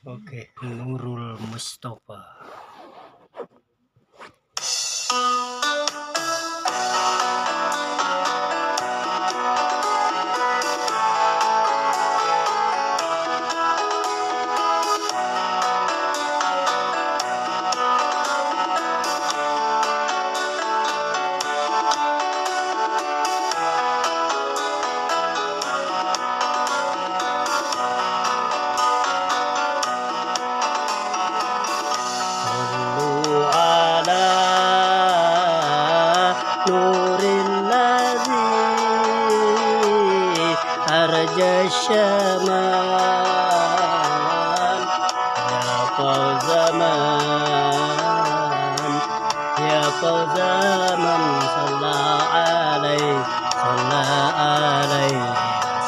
Oke, Nurul Mustofa. Sallu ala nurilladzi arja syaman ya fawzaman ya fawzaman salla alaihi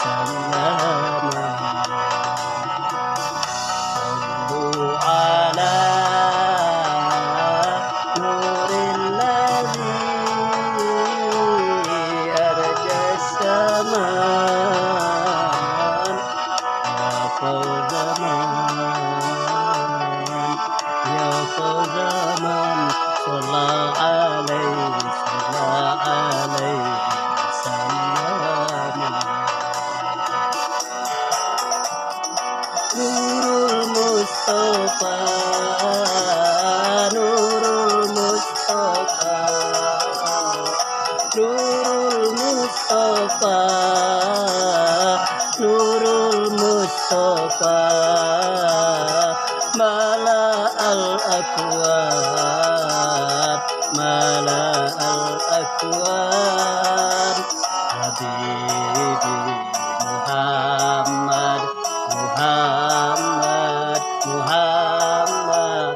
sallama sallu ala nurilladzi arja syaman ya fawzaman ya fawzaman salla alaihi sallama Nurul Mustofa, Nurul Mustofa, Nurul Mustofa, Nurul Mustofa, Mala al-Akwad, Mala al-Akwad, Habibi Muhammad, Muhammad, Muhammad,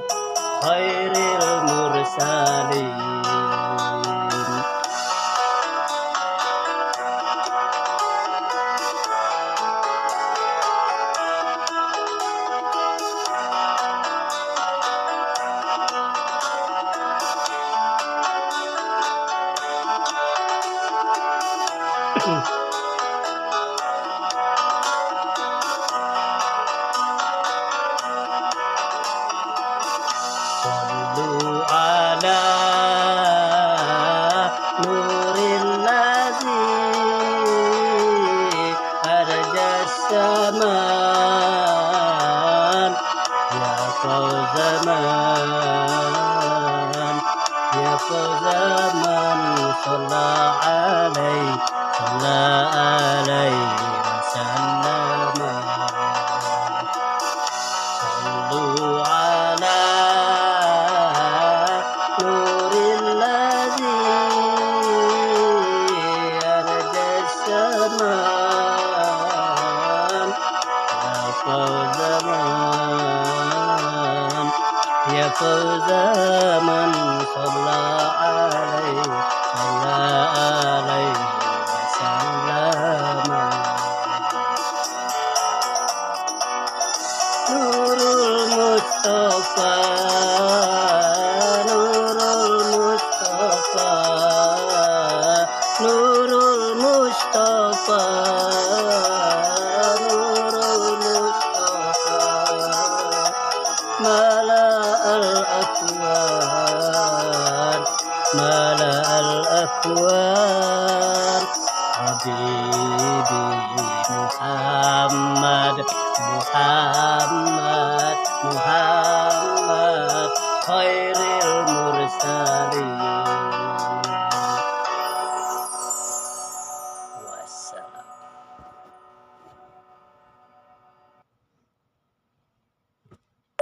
khairil mursalin. Sallu ala nurilladzi arja syaman ya fawzaman ya fawzaman salla alaihi sallama sallu ala nurilladzi arja syaman ya fawzaman ya fawzaman salla alaihi sallama Nurul Mustofa, Nurul Mustofa, Nurul Mustofa, Nurul Mustofa, Mala al-Akwad, Mala al-Akwad, Habibi Muhammad, Muhammad, Muhammad, khairil